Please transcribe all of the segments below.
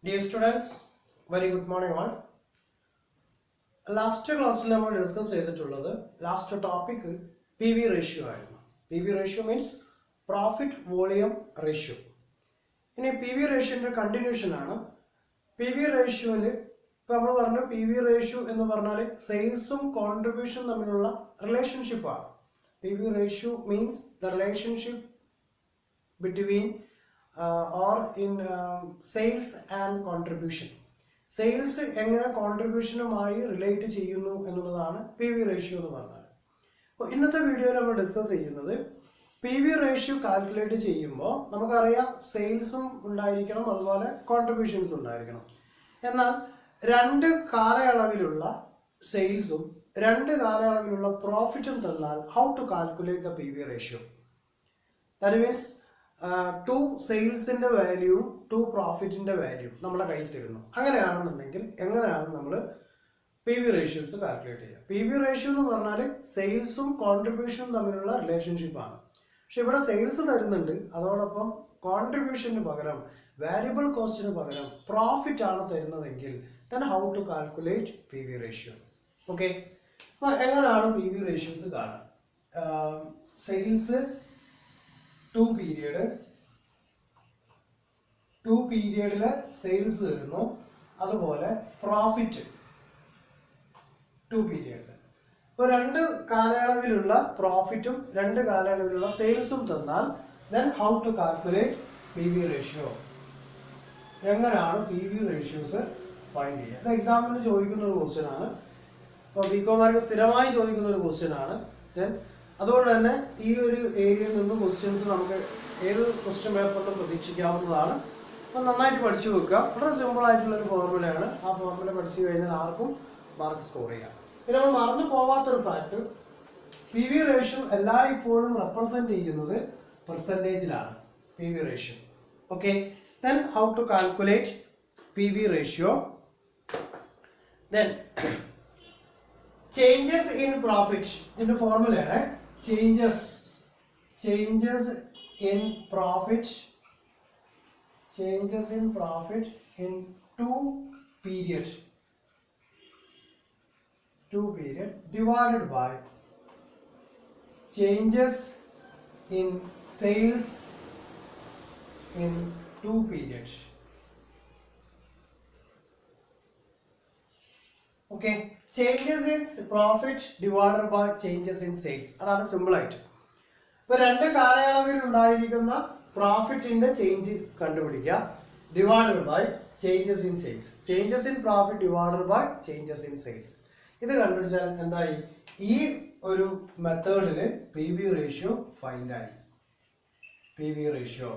Dear students, very good morning all. Last class we discussed last topic PV ratio. PV ratio means profit volume ratio. In a PV ratio continuation PV ratio PV ratio sales contribution relationship. PV ratio means the relationship between or in sales and contribution. Sales എങ്ങനെ കോൺട്രിബ്യൂഷനുമായി relate ചെയ്യുന്നു എന്നുള്ളതാണ് P V റേഷ്യോ എന്ന് പറഞ്ഞാൽ. അപ്പോൾ ഇന്നത്തെ വീഡിയോയിൽ നമ്മൾ ഡിസ്കസ് ചെയ്യുന്നത് പി വി റേഷ്യോ കാൽക്കുലേറ്റ് ചെയ്യുമ്പോൾ നമുക്കറിയാം സെയിൽസും ഉണ്ടായിരിക്കണം, അതുപോലെ കോൺട്രിബ്യൂഷൻസും ഉണ്ടായിരിക്കണം. എന്നാൽ രണ്ട് കാലയളവിലുള്ള സെയിൽസും രണ്ട് കാലയളവിലുള്ള പ്രോഫിറ്റും തന്നാൽ how to calculate the P V ratio. That means to സെയിൽസിന്റെ വാല്യൂ ടു പ്രോഫിറ്റിന്റെ വാല്യൂ നമ്മളെ കയ്യിൽ തരുന്നു. അങ്ങനെയാണെന്നുണ്ടെങ്കിൽ എങ്ങനെയാണ് നമ്മൾ പി വി റേഷ്യോസ് കാൽക്കുലേറ്റ് ചെയ്യുക? പി വി റേഷ്യോ എന്ന് പറഞ്ഞാൽ സെയിൽസും കോൺട്രിബ്യൂഷനും തമ്മിലുള്ള റിലേഷൻഷിപ്പാണ്. പക്ഷെ ഇവിടെ സെയിൽസ് തരുന്നുണ്ട്, അതോടൊപ്പം കോൺട്രിബ്യൂഷന് പകരം വാരിയബിൾ കോസ്റ്റിന് പകരം പ്രോഫിറ്റ് ആണ് തരുന്നതെങ്കിൽ then how to calculate P V ratio. Okay, അപ്പോൾ എങ്ങനെയാണ് പി വി റേഷ്യോസ് കാണുക? സെയിൽസ് ടു പീരിയഡില് സെയിൽസ് തരുന്നു, അതുപോലെ പ്രോഫിറ്റ് ടു പീരിയഡില്. ഇപ്പോൾ രണ്ട് കാലയളവിലുള്ള പ്രോഫിറ്റും രണ്ട് കാലയളവിലുള്ള സെയിൽസും തന്നാൽ then how to calculate P V ratio. എങ്ങനെയാണ് പി വി റേഷ്യോസ് ഫൈൻഡ് ചെയ്യുക? അത് എക്സാമിന് ചോദിക്കുന്ന ഒരു ക്വസ്റ്റ്യൻ ആണ്. അപ്പോൾ ബികോമാർക്ക് സ്ഥിരമായി ചോദിക്കുന്ന ഒരു ക്വസ്റ്റ്യൻ ആണ്. ദെൻ അതുകൊണ്ട് തന്നെ ഈ ഒരു ഏരിയയിൽ നിന്ന് ക്വസ്റ്റ്യൻസ് നമുക്ക് ഏത് ക്വസ്റ്റ്യൻ പേപ്പറിലും പ്രതീക്ഷിക്കാവുന്നതാണ്. അപ്പോൾ നന്നായിട്ട് പഠിച്ചു വെക്കുക. വളരെ സിമ്പിൾ ആയിട്ടുള്ളൊരു ഫോർമുലയാണ്. ആ ഫോർമുല പഠിച്ചു കഴിഞ്ഞാൽ ആർക്കും മാർക്ക് സ്കോർ ചെയ്യാം. പിന്നെ നമ്മൾ മറന്നു പോവാത്തൊരു ഫാക്ട്, പി വി റേഷ്യോ എല്ലായ്പ്പോഴും റെപ്രസെന്റ് ചെയ്യുന്നത് പെർസെൻറ്റേജിലാണ്. P V ratio. Okay, then how to calculate P V ratio. Then changes in profit, ഇതിന്റെ ഫോർമുലയാണ് changes in profit in two period divided by changes in sales in two periods. Okay, changes in profit divided by changes in sales. അതാണ് simple ആയിട്ട്. ഇപ്പൊ രണ്ട് കാലയളവിൽ ഉണ്ടായിരിക്കുന്ന പ്രോഫിറ്റിന്റെ change കണ്ടുപിടിക്കുക, divided by changes in sales. Changes in profit divided by changes in sales. ഇത് കണ്ടുപിടിച്ചാൽ എന്തായി? ഈ ഒരു മെത്തേഡില് പി വി റേഷ്യോ ഫൈൻഡ് ആയി. പി വി റേഷ്യോ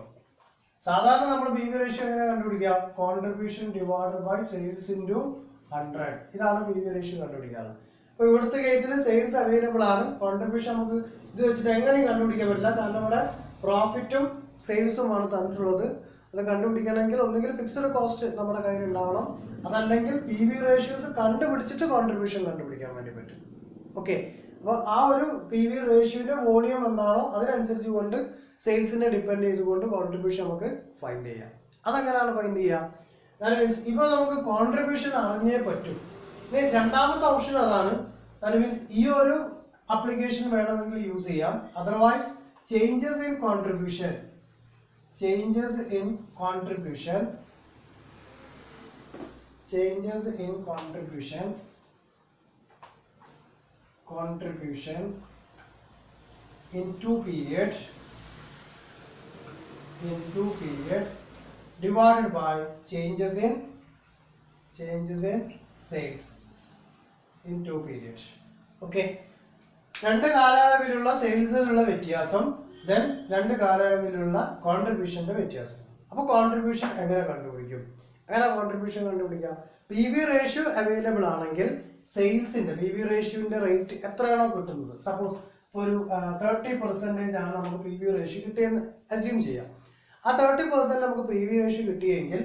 സാധാരണ നമ്മൾ പി വി റേഷ്യോ എങ്ങനെ കണ്ടുപിടിക്കുക? Contribution divided by sales into 100. ഇതാണ് പി വി റേഷ്യോ കണ്ടുപിടിക്കാറ്. അപ്പോൾ ഇവിടുത്തെ കേസിൽ സെയിൽസ് അവൈലബിൾ ആണ്, കോൺട്രിബ്യൂഷൻ നമുക്ക് ഇത് വെച്ചിട്ട് എങ്ങനെയും കണ്ടുപിടിക്കാൻ പറ്റില്ല. കാരണം ഇവിടെ പ്രോഫിറ്റും സെയിൽസുമാണ് തന്നിട്ടുള്ളത്. അത് കണ്ടുപിടിക്കണമെങ്കിൽ ഒന്നുകിൽ ഫിക്സഡ് കോസ്റ്റ് നമ്മുടെ കയ്യിൽ ഉണ്ടാവണം, അതല്ലെങ്കിൽ പി വി റേഷ്യോസ് കണ്ടുപിടിച്ചിട്ട് കോൺട്രിബ്യൂഷൻ കണ്ടുപിടിക്കാൻ വേണ്ടി പറ്റും. ഓക്കെ, അപ്പോൾ ആ ഒരു പി വി റേഷ്യോന്റെ വോളിയം എന്താണോ അതിനനുസരിച്ച് കൊണ്ട് സെയിൽസിനെ ഡിപ്പെൻഡ് ചെയ്തുകൊണ്ട് കോൺട്രിബ്യൂഷൻ നമുക്ക് ഫൈൻഡ് ചെയ്യാം. അതെങ്ങനെയാണ് ഫൈൻഡ് ചെയ്യുക? ഇപ്പൊ നമുക്ക് കോൺട്രിബ്യൂഷൻ അറിഞ്ഞേ പറ്റും. ഇനി രണ്ടാമത്തെ ഓപ്ഷൻ അതാണ്. ദാറ്റ് മീൻസ് ഈ ഒരു ആപ്ലിക്കേഷൻ വേണമെങ്കിൽ യൂസ് ചെയ്യാം. Otherwise changes in contribution in two period divided by changes in sales in two periods. Okay, രണ്ട് കാലയളവിലുള്ള സെയിൽസിലുള്ള വ്യത്യാസം, ദെൻ രണ്ട് കാലയളവിലുള്ള കോൺട്രിബ്യൂഷന്റെ വ്യത്യാസം. അപ്പോൾ കോൺട്രിബ്യൂഷൻ എങ്ങനെ കണ്ടുപിടിക്കും? അങ്ങനെ കോൺട്രിബ്യൂഷൻ കണ്ടുപിടിക്കാം. പി വി റേഷ്യോ അവൈലബിൾ ആണെങ്കിൽ സെയിൽസിന്റെ പി വി റേഷ്യോന്റെ റേറ്റ് എത്രയാണോ കിട്ടുന്നത്, സപ്പോസ് ഒരു 30% ആണ് നമുക്ക് പി വി റേഷ്യോ കിട്ടിയെന്ന് അസ്യൂം ചെയ്യാം. ആ 30% നമുക്ക് പി വി റേഷ്യോ കിട്ടിയെങ്കിൽ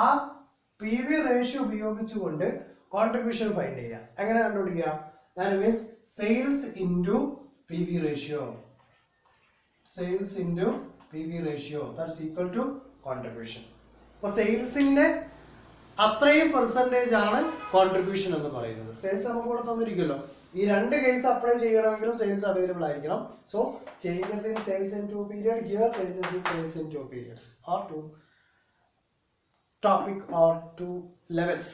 ആ പി വി റേഷ്യോ ഉപയോഗിച്ചുകൊണ്ട് കോൺട്രിബ്യൂഷൻ ഫൈൻഡ് ചെയ്യാം. എങ്ങനെ കണ്ടുപിടിക്കുക? That means sales into P V ratio. Sales into P V ratio that's equal to contribution. അപ്പോൾ സെയിൽസിന്റെ അത്രയും പെർസെൻറ്റേജ് ആണ് കോൺട്രിബ്യൂഷൻ എന്ന് പറയുന്നത്. സെയിൽസ് നമുക്ക് ഇവിടെ തന്നിരിക്കുമല്ലോ. ഈ രണ്ട് കേസ് അപ്ലൈ ചെയ്യണമെങ്കിലും സെയിൽസ് അവൈലബിൾ ആയിരിക്കണം. So changes in sales in 2 period, here changes in sales in 2 periods or 2 topic or 2 levels.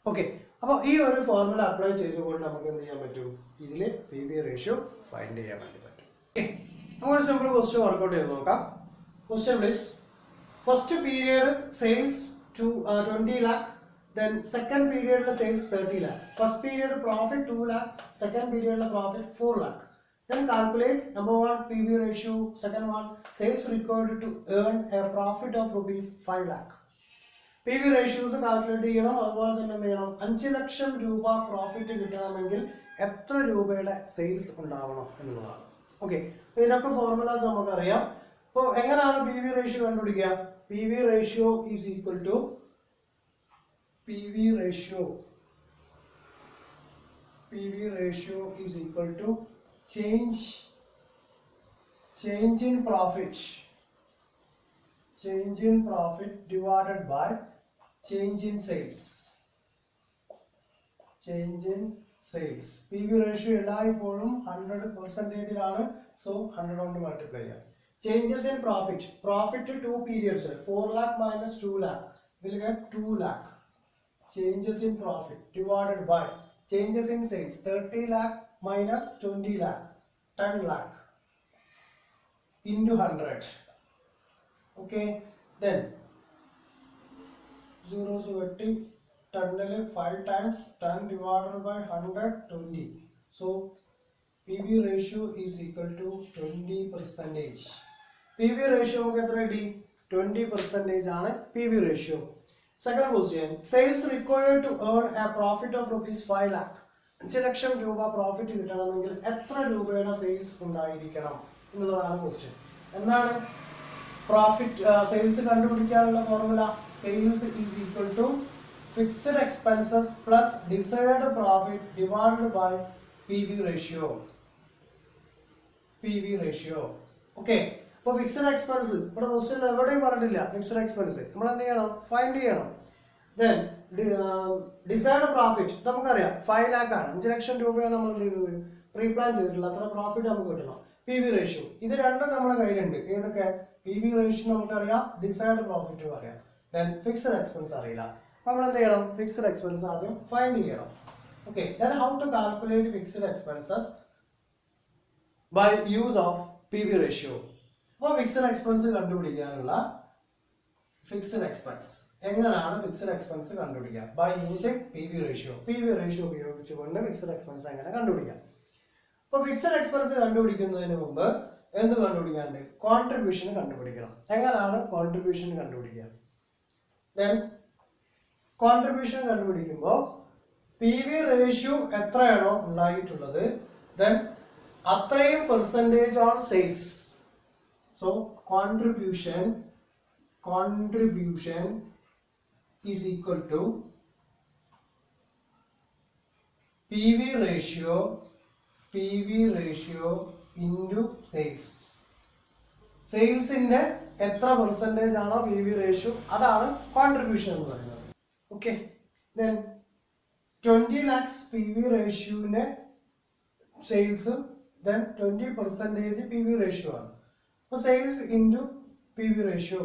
Okay, അപ്പോൾ ഈ ഒരു ഫോർമുല അപ്ലൈ ചെയ്തുകൊണ്ട് നമുക്ക് എന്ത് ചെയ്യാൻ പറ്റും? ഇതിൽ പി വി റേഷ്യോ ഫൈൻഡ് ചെയ്യാൻ വേണ്ടി പറ്റും. നമുക്കൊരു സിമ്പിൾ ക്വസ്റ്റ്യൻ വർക്ക്ഔട്ട് ചെയ്ത് നോക്കാം. Question please. First period sales 20 lakh, then second period sales 30 lakh. First period profit 2 lakh, second period profit 4 lakh. Then calculate number 1 PV ratio, second one sales required to earn a profit of rupees 5 lakh. PV ratios calculate ചെയ്യണം. അതുപോലെ തന്നെ എന്ത് ചെയ്യണം? 5 ലക്ഷം രൂപ profit കിട്ടണമെങ്കിൽ എത്ര രൂപയുടെ sales ഉണ്ടാവണം എന്നുള്ളതാണ്. ഓക്കെ, ഇതിനൊക്കെ ഫോർമുലാസ് നമുക്കറിയാം. അപ്പോൾ എങ്ങനെയാണ് പി വി റേഷ്യോ കണ്ടുപിടിക്കുക? P V ratio is equal to PV ratio is equal to change in profit divided by change in sales. PV ratio എല്ലായ്പ്പോഴും 100% ആണ്. സോ 100 കൊണ്ട് മൾട്ടിപ്ലൈ ചെയ്യാം. Changes in profit 2 periods, 4 lakh minus 2 lakh will get 2 lakh. Changes in profit divided by changes in sales, 30 lakh minus 20 lakh, 10 lakh into 100. Okay, then 0 to 80, 10 5 times 10 divided by 100, 20. So PV ratio is equal to 20%. PV ratio നമുക്ക് എത്ര കിട്ടി? 20% ആണ് PV ratio. Second question, sales required to earn a profit of rupees 5 lakh. 5 ലക്ഷം രൂപ profit കിട്ടണമെങ്കിൽ എത്ര രൂപയുടെ sales ഉണ്ടായിരിക്കണം എന്നുള്ളതാണ് ക്വസ്റ്റ്യൻ. എന്താണ് പ്രോഫിറ്റ് സെയിൽസ് കണ്ടുപിടിക്കാനുള്ള formula? Sales is equal to fixed expenses plus desired profit divided by P V ratio. Okay, അപ്പോൾ fixed expense ഇവിടെ ക്വസ്റ്റ്യൻ എവിടെയും പറഞ്ഞിട്ടില്ല. ഫിക്സഡ് എക്സ്പെൻസ് നമ്മൾ എന്ത് ചെയ്യണം? ഫൈൻഡ് ചെയ്യണം. ദെൻ ഡിസൈർഡ് പ്രോഫിറ്റ് നമുക്കറിയാം 5 lakh ആണ്. 5 ലക്ഷം രൂപയാണ് നമ്മൾ എന്ത് ചെയ്തത്? പ്രീ പ്ലാൻ ചെയ്തിട്ടുള്ള അത്ര പ്രോഫിറ്റ് നമുക്ക് കിട്ടണം. പി വി റേഷ്യോ ഇത് രണ്ടും നമ്മുടെ കയ്യിലുണ്ട്. ഏതൊക്കെ? പി വി റേഷ്യോ നമുക്കറിയാം, ഡിസൈർഡ് പ്രോഫിറ്റും അറിയാം, ദെൻ ഫിക്സഡ് എക്സ്പെൻസ് അറിയില്ല. അപ്പോൾ നമ്മൾ എന്ത് ചെയ്യണം? ഫിക്സഡ് എക്സ്പെൻസ് ആദ്യം ഫൈൻഡ് ചെയ്യണം. Okay, then how to calculate fixed expenses by use of P V ratio. അപ്പോൾ ഫിക്സഡ് എക്സ്പെൻസ് കണ്ടുപിടിക്കാനുള്ള ഫിക്സഡ് എക്സ്പെൻസ് എങ്ങനെയാണ് ഫിക്സഡ് എക്സ്പെൻസ് കണ്ടുപിടിക്കുക? By using P V ratio. P V ratio ഉപയോഗിച്ചുകൊണ്ട് ഫിക്സഡ് എക്സ്പെൻസ് എങ്ങനെ കണ്ടുപിടിക്കാം? അപ്പോൾ ഫിക്സഡ് എക്സ്പെൻസ് കണ്ടുപിടിക്കുന്നതിന് മുമ്പ് എന്ത് കണ്ടുപിടിക്കാണ്ട്? കോൺട്രിബ്യൂഷൻ കണ്ടുപിടിക്കണം. എങ്ങനെയാണ് കോൺട്രിബ്യൂഷൻ കണ്ടുപിടിക്കുക? ദെൻ കോൺട്രിബ്യൂഷൻ കണ്ടുപിടിക്കുമ്പോൾ പി വി റേഷ്യോ എത്രയാണോ ഉണ്ടായിട്ടുള്ളത്, ദെൻ അത്രയും percentage on sales. So contribution is equal to PV ratio into sales. സെയിൽസിന്റെ എത്ര പെർസെൻറ്റേജ് ആണോ പി വി റേഷ്യോ അതാണ് കോൺട്രിബ്യൂഷൻ എന്ന് പറയുന്നത്. Okay, then 20 lakhs P V റേഷ്യോന്റെ sales, then 20% P V ratio ആണ്. അപ്പോൾ sales into P V ratio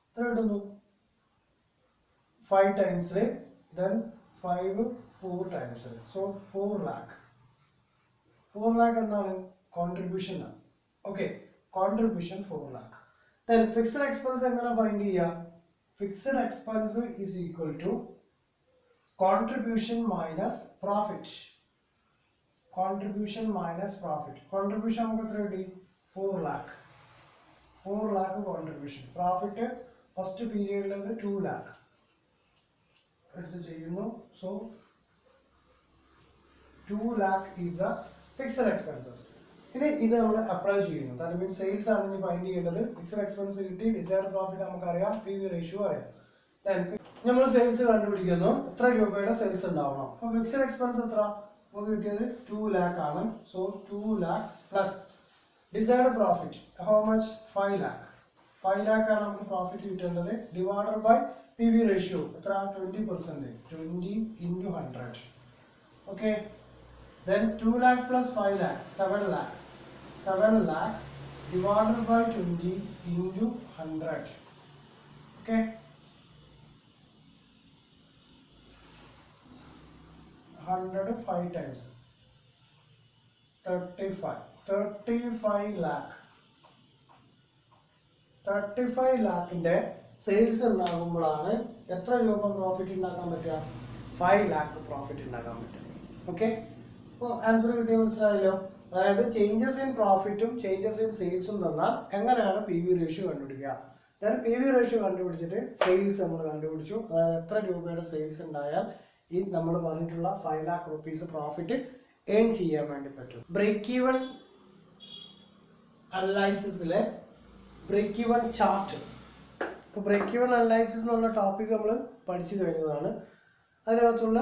എത്ര കിട്ടുന്നു? 5 times, then 5 4 times. So 4 lakh. 4 lakh എന്താണ്? കോൺട്രിബ്യൂഷൻ ആണ്. Okay, contribution 4 lakh. Then fixed expense എങ്ങനെ ഫൈൻഡ് ചെയ്യാം? Fixed expense is equal to contribution minus profit. Contribution നമുക്ക് എത്ര കിട്ടി? 4 lakh. 4 lakh കോൺട്രിബ്യൂഷൻ. പ്രോഫിറ്റ് ഫസ്റ്റ് പീരിയഡിലത് 2 lakh എടുത്ത് ചെയ്യുന്നു. So 2 lakh is the fixed expenses. ഇനി ഇത് നമ്മൾ അപ്ലൈ ചെയ്യുന്നു. ദാറ്റ് മീൻസ് സെയിൽസ് ആണ് ഇനി ഫൈൻഡ് ചെയ്യേണ്ടത്. ഫിക്സഡ് എക്സ്പെൻസ് കിട്ടി, ഡിസൈർഡ് പ്രോഫിറ്റ് നമുക്കറിയാം, പി വി റേഷ്യോ അറിയാം. നമ്മൾ സെയിൽസ് കണ്ടുപിടിക്കുന്നു, എത്ര രൂപയുടെ സെയിൽസ് ഉണ്ടാവണം. അപ്പോൾ ഫിക്സഡ് എക്സ്പെൻസ് എത്ര നമുക്ക് കിട്ടിയത്? 2 lakh ആണ്. So 2 lakh plus desired profit how much? 5 lakh. 5 lakh ആണ് നമുക്ക് പ്രോഫിറ്റ് കിട്ടേണ്ടത്, ഡിവൈഡഡ് ബൈ PV ratio എത്ര 20%, 20 into 100. Okay, then 2 lakh plus 5 lakh 7 lakh, 7 lakh divided by 20 into 100. Okay, 100 5 times 35 lakh. 35 ലാക്കിന്റെ sales ഉണ്ടാകുമ്പോഴാണ് എത്ര രൂപ പ്രോഫിറ്റ് ഉണ്ടാക്കാൻ പറ്റുക? 5 lakh profit ഉണ്ടാക്കാൻ പറ്റും. ഓക്കെ, അപ്പോൾ ആൻസർ കിട്ടിയ മനസ്സിലായല്ലോ. അതായത് ചേഞ്ചസ് ഇൻ പ്രോഫിറ്റും ചേഞ്ചസ് ഇൻ സെയിൽസും തന്നാൽ എങ്ങനെയാണ് PV റേഷ്യോ കണ്ടുപിടിക്കുക? ഞാൻ PV റേഷ്യോ കണ്ടുപിടിച്ചിട്ട് സെയിൽസ് നമ്മൾ കണ്ടുപിടിച്ചു. അതായത് എത്ര രൂപയുടെ സെയിൽസ് ഉണ്ടായാൽ ഈ നമ്മൾ പറഞ്ഞിട്ടുള്ള 5 lakh rupees പ്രോഫിറ്റ് ഏൺ ചെയ്യാൻ വേണ്ടി പറ്റും. ബ്രേക്ക് ഈവൻ അനലൈസിസിലെ ബ്രേക്ക് ഈവൻ ചാർട്ട്. ഇപ്പോൾ ബ്രേക്ക് ഈവൻ അനലൈസിസ് എന്നുള്ള ടോപ്പിക് നമ്മൾ പഠിച്ചു കഴിഞ്ഞതാണ്. അതിനകത്തുള്ള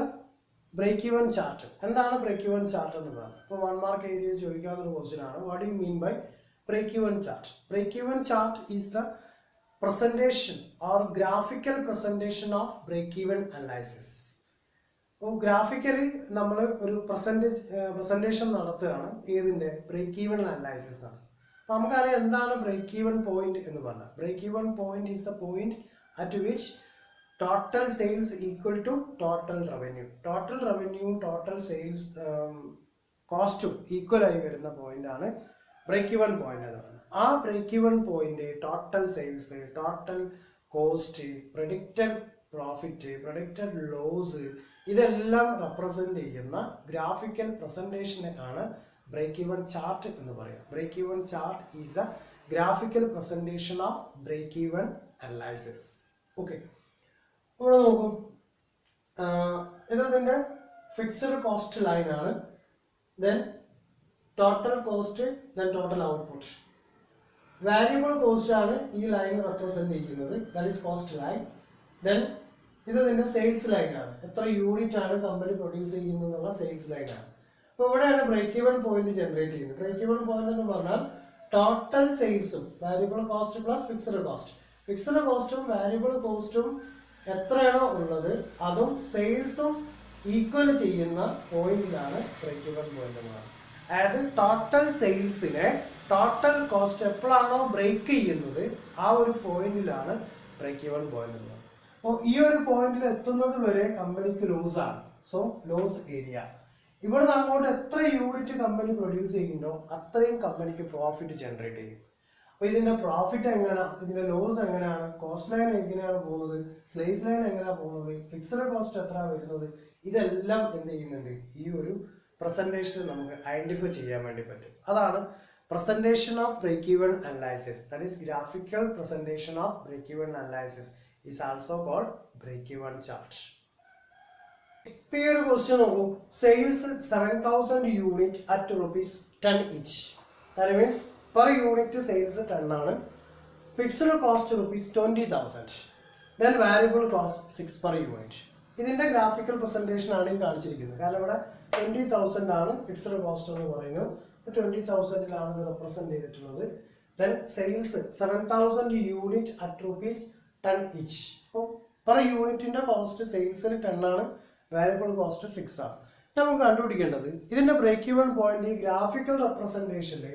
ബ്രേക്ക് ഈവൻ ചാർട്ട് എന്താണ്? ബ്രേക്ക് ഈവൻ ചാർട്ട് എന്ന് പറയുന്നത് ഇപ്പോൾ 1 മാർക്ക് ഏരിയയിൽ ചോദിക്കാവുന്ന ക്വസ്റ്റ്യൻ ആണ്. What do you mean by break even chart? Break even chart is the presentation or graphical presentation of break-even analysis. അപ്പോൾ ഗ്രാഫിക്കലി നമ്മൾ ഒരു പ്രസന്റേഷൻ നടത്തുകയാണ് ഏതിൻ്റെ? ബ്രേക്ക് ഈവൻ അനലൈസിസ് ആണ്. അപ്പോൾ നമുക്കറിയാം എന്താണ് ബ്രേക്ക് ഈവൻ പോയിന്റ് എന്ന് പറഞ്ഞാൽ. Break even point is the point at which total sales equal to total revenue. Total റവന്യൂവും ടോട്ടൽ സെയിൽസ് കോസ്റ്റും ഈക്വൽ ആയി വരുന്ന പോയിന്റ് ആണ് ബ്രേക്ക് ഈവൻ പോയിന്റ് എന്ന് പറയുന്നത്. ആ break even point total sales, total cost, predicted profit, predicted loss ഇതെല്ലാം represent ചെയ്യുന്ന ഗ്രാഫിക്കൽ പ്രസന്റേഷനെ ആണ് ബ്രേക്ക് ഈവൻ ചാർട്ട് എന്ന് പറയുക. Break even chart is a graphical presentation of break even analysis. Okay, ഇവിടെ നോക്കൂ, ഇതിന്റെ ഫിക്സഡ് കോസ്റ്റ് ലൈൻ ആണ്. Then total cost, then total output. Variable cost ആണ് ഈ ലൈൻ റെപ്രസെന്റ് ചെയ്യുന്നത്, that is cost line. Then ഇത് ഇതിന്റെ സെയിൽസ് ലൈൻ ആണ്. എത്ര യൂണിറ്റ് ആണ് കമ്പനി പ്രൊഡ്യൂസ് ചെയ്യുന്നത് എന്നുള്ള സെയിൽസ് ലൈൻ ആണ്. അപ്പോൾ ഇവിടെയാണ് ബ്രേക്ക് ഈവൻ പോയിന്റ് ജനറേറ്റ് ചെയ്യുന്നത്. ബ്രേക്ക് ഈവൻ പോയിന്റ് എന്ന് പറഞ്ഞാൽ ടോട്ടൽ സെയിൽസും variable cost plus fixed cost. Fixed കോസ്റ്റും വാരിയബിൾ കോസ്റ്റും എത്രയാണോ ഉള്ളത് അതും സെയിൽസും ഈക്വൽ ചെയ്യുന്ന പോയിന്റിലാണ് ബ്രേക്ക് ഈവൻ പോയിന്റ് എന്ന് പറയുന്നത്. അതായത് ടോട്ടൽ സെയിൽസിനെ ടോട്ടൽ കോസ്റ്റ് എപ്പോഴാണോ ബ്രേക്ക് ചെയ്യുന്നത് ആ ഒരു പോയിന്റിലാണ് ബ്രേക്ക് ഈവൻ പോയിന്റ് ഉള്ളത്. അപ്പോൾ ഈ ഒരു പോയിന്റിൽ എത്തുന്നത് വരെ കമ്പനിക്ക് ലോസ് ആണ്. So loss area. ഇവിടുന്ന് അങ്ങോട്ട് എത്ര യൂണിറ്റ് കമ്പനി പ്രൊഡ്യൂസ് ചെയ്യുന്നുണ്ടോ അത്രയും കമ്പനിക്ക് പ്രോഫിറ്റ് ജനറേറ്റ് ചെയ്യും. അപ്പോൾ ഇതിന്റെ പ്രോഫിറ്റ് എങ്ങനെയാണ്, ഇതിന്റെ ലോസ് എങ്ങനെയാണ്, കോസ്റ്റ് ലൈൻ എങ്ങനെയാണ് പോകുന്നത്, സ്ലേസ് ലൈൻ എങ്ങനെയാണ് പോകുന്നത്, ഫിക്സഡ് കോസ്റ്റ് എത്ര വരുന്നത്, ഇതെല്ലാം എന്ത് ചെയ്യുന്നുണ്ട് ഈ ഒരു പ്രസന്റേഷൻ നമുക്ക് ഐഡന്റിഫൈ ചെയ്യാൻ വേണ്ടി പറ്റും. അതാണ് presentation of break-even analysis. That is graphical presentation of break-even analysis is also called break-even chart. ഇപ്പോൾ ഈ ഒരു ക്വസ്റ്റ്യൻ നോക്കൂ, sales 7,000 unit at ₹10 each. That means per unit sales 10 ആണ്. Fixed cost ₹20,000. Then variable cost 6 per unit. ഇതിന്റെ graphical presentation ആണ് ഈ കാണിച്ചിരിക്കുന്നത്. കാരണം ഇവിടെ 20,000 ആണ് ഫിക്സ്ഡ് കോസ്റ്റ് എന്ന് പറയുന്നത്. 20,000 ഇത് റെപ്രസെന്റ് ചെയ്തിട്ടുള്ളത്. Then sales 7,000 unit at ₹10 each. അപ്പോൾ പെർ യൂണിറ്റിന്റെ കോസ്റ്റ് സെയിൽസിൽ 10 ആണ്, വാരിയബിൾ കോസ്റ്റ് 6 ആണ്. നമുക്ക് കണ്ടുപിടിക്കേണ്ടത് ഇതിന്റെ ബ്രേക്ക് ഈവൻ പോയിന്റ് ഈ ഗ്രാഫിക്കൽ റെപ്രസെന്റേഷനിൽ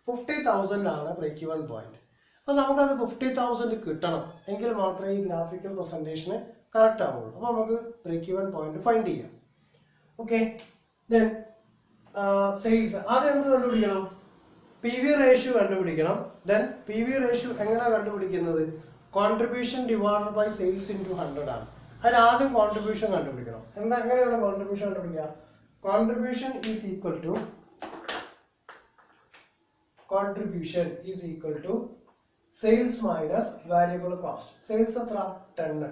50,000 ആണ് ബ്രേക്ക് ഈവൻ പോയിന്റ്. അപ്പോൾ നമുക്കത് 50,000 കിട്ടണം എങ്കിൽ മാത്രമേ ഈ ഗ്രാഫിക്കൽ പ്രസന്റേഷന് കറക്റ്റ് ആവുള്ളൂ. അപ്പോൾ നമുക്ക് ബ്രേക്ക് ഈവൻ പോയിന്റ് ഫൈൻഡ് ചെയ്യാം. ഓക്കെ, ദെൻ സെയിൽസ് ആദ്യം എന്ത് കണ്ടുപിടിക്കണം? PV റേഷ്യോ കണ്ടുപിടിക്കണം. ദെൻ PV റേഷ്യോ എങ്ങനെയാണ് കണ്ടുപിടിക്കുന്നത്? Contribution divided by sales into 100 ആണ്. അതിന് ആദ്യം കോൺട്രിബ്യൂഷൻ കണ്ടുപിടിക്കണം. എങ്ങനെയാണ് കോൺട്രിബ്യൂഷൻ കണ്ടുപിടിക്കുക? Contribution is equal to sales minus variable cost. Sales എത്ര? 10,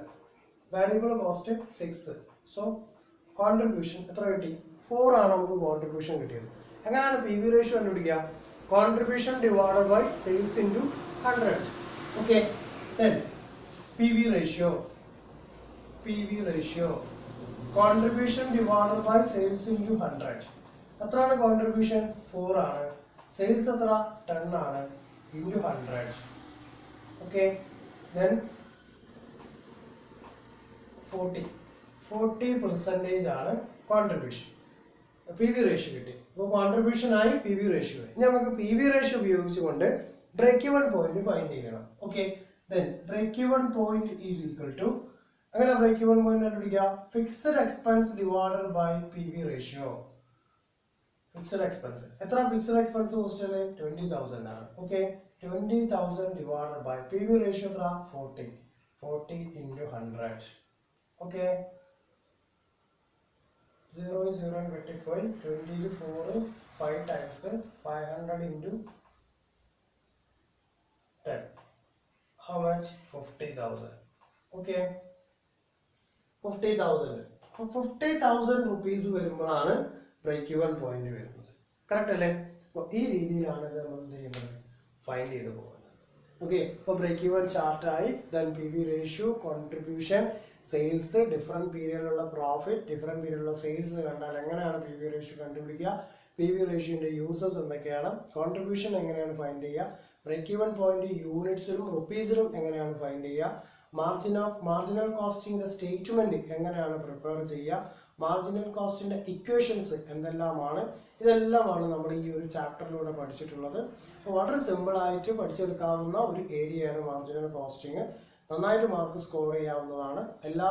വാരിയബിൾ കോസ്റ്റ് 6. സോ കോൺട്രിബ്യൂഷൻ എത്ര കിട്ടി? 4 ആണ് നമുക്ക് കോൺട്രിബ്യൂഷൻ കിട്ടിയത്. എങ്ങനെയാണ് PV റേഷ്യോ കണ്ടുപിടിക്കുക? Contribution divided by sales into 100. Okay, then PV ratio contribution divided by sales into 100. എത്രയാണ് കോൺട്രിബ്യൂഷൻ? 4 ആണ്. സെയിൽസ് എത്ര? 10 ആണ്, ഇൻറ്റു 100. ഓക്കെ, ദെൻ 40% ആണ് കോൺട്രിബ്യൂഷൻ. പി വി റേഷ്യോ കിട്ടി. അപ്പോൾ കോൺട്രിബ്യൂഷൻ ആയി, പി വി റേഷ്യോ ആയി. ഇനി നമുക്ക് പി വി റേഷ്യോ ഉപയോഗിച്ചുകൊണ്ട് ബ്രേക്ക് ഇവൺ പോയിന്റ് ഫൈൻഡ് ചെയ്യണം. Okay, then break even point is equal to, അങ്ങനെ ബ്രേക്ക് ഇവൺ പോയിന്റ് കണ്ടുപിടിക്കുക, fixed expense divided by P V ratio. Fixed expense എത്ര? Fixed expense ക്വസ്റ്റ്യന് 20,000 ആണ്. Okay, 20,000 divided by P V ratio എത്ര? 40 into 100. Okay, 0 വെട്ടിപ്പോയി. 20 4 5 times 500 into 10. How much? 50,000. Okay, 50,000. 50,000 rupees വരുമ്പോഴാണ് break even point വരുന്നത്. Correct അല്ലേ? അപ്പോൾ ഈ രീതിയിലാണ് നമ്മൾ എന്ത് ചെയ്യുന്നത്? ഫൈൻഡ് ചെയ്ത് പോകുന്നത്. ഓക്കെ, അപ്പോൾ ബ്രേക്ക് ഇവൺ ചാർട്ടായി, then P V ratio, contribution, sales, different പീരിയഡിലുള്ള പ്രോഫിറ്റ്, ഡിഫറെൻറ്റ് പീരിയഡിലുള്ള സെയിൽസ് കണ്ടാൽ എങ്ങനെയാണ് പി വി റേഷ്യോ കണ്ടുപിടിക്കുക, പി വി റേഷ്യോൻ്റെ യൂസസ് എന്തൊക്കെയാണ്, കോൺട്രിബ്യൂഷൻ എങ്ങനെയാണ് ഫൈൻഡ് ചെയ്യുക, ബ്രേക്ക് ഇവൺ പോയിന്റ് യൂണിറ്റ്സിലും റുപ്പീസിലും എങ്ങനെയാണ് ഫൈൻഡ് ചെയ്യുക, മാർജിനൽ കോസ്റ്റിംഗിന്റെ സ്റ്റേറ്റ്മെന്റ് എങ്ങനെയാണ് പ്രിപ്പയർ ചെയ്യുക, മാർജിനൽ കോസ്റ്റിന്റെ ഇക്വേഷൻസ് എന്തെല്ലാമാണ്, ഇതെല്ലാമാണ് നമ്മൾ ഈ ഒരു ചാപ്റ്ററിലൂടെ പഠിച്ചിട്ടുള്ളത്. അപ്പോൾ വളരെ സിമ്പിളായിട്ട് പഠിച്ചെടുക്കാവുന്ന ഒരു ഏരിയയാണ് മാർജിനൽ കോസ്റ്റിംഗ്. നന്നായിട്ട് മാർക്ക് സ്കോർ ചെയ്യാവുന്നതാണ്. എല്ലാ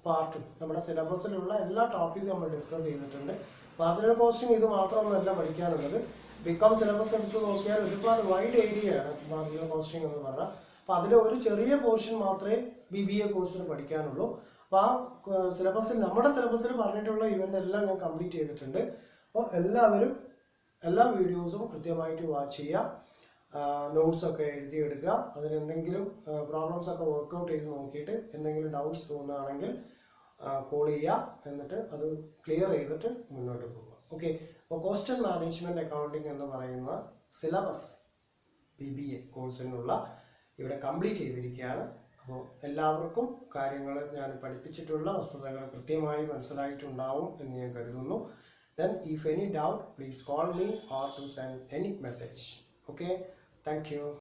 പാർട്ടും നമ്മുടെ സിലബസിലുള്ള എല്ലാ ടോപ്പിക്കും നമ്മൾ ഡിസ്കസ് ചെയ്തിട്ടുണ്ട്. മാർജിനൽ കോസ്റ്റിംഗ് ഇത് മാത്രമൊന്നുമല്ല പഠിക്കാനുള്ളത്. ബികോം സിലബസ് എടുത്ത് നോക്കിയാൽ ഒരുപാട് വൈഡ് ഏരിയയാണ് മാർജിനൽ കോസ്റ്റിംഗ് എന്ന് പറഞ്ഞാൽ. അപ്പോൾ അതിലെ ഒരു ചെറിയ പോർഷൻ മാത്രമേ BBA കോഴ്സിന് പഠിക്കാനുള്ളൂ. അപ്പോൾ ആ സിലബസിൽ, നമ്മുടെ സിലബസിൽ പറഞ്ഞിട്ടുള്ള ഇവന്റ് എല്ലാം ഞാൻ കംപ്ലീറ്റ് ചെയ്തിട്ടുണ്ട്. അപ്പോൾ എല്ലാവരും എല്ലാ വീഡിയോസും കൃത്യമായിട്ട് വാച്ച് ചെയ്യുക, നോട്ട്സൊക്കെ എഴുതിയെടുക്കുക. അതിനെന്തെങ്കിലും പ്രോബ്ലംസ് ഒക്കെ വർക്കൗട്ട് ചെയ്ത് നോക്കിയിട്ട് എന്തെങ്കിലും ഡൗട്ട്സ് തോന്നുകയാണെങ്കിൽ കോൾ ചെയ്യുക, എന്നിട്ട് അത് ക്ലിയർ ചെയ്തിട്ട് മുന്നോട്ട് പോകുക. ഓക്കെ, അപ്പോൾ ക്വസ്റ്റ്യൻ മാനേജ്മെന്റ് അക്കൗണ്ടിങ് എന്ന് പറയുന്ന സിലബസ് BBA കോഴ്സിനുള്ള ഇവിടെ കംപ്ലീറ്റ് ചെയ്തിരിക്കുകയാണ്. അപ്പോൾ എല്ലാവർക്കും കാര്യങ്ങൾ ഞാൻ പഠിപ്പിച്ചിട്ടുള്ള വസ്തുതകൾ കൃത്യമായി മനസ്സിലായിട്ടുണ്ടാവും എന്ന് ഞാൻ കരുതുന്നു. Then if any doubt, please call me or to send any message. Okay, thank you.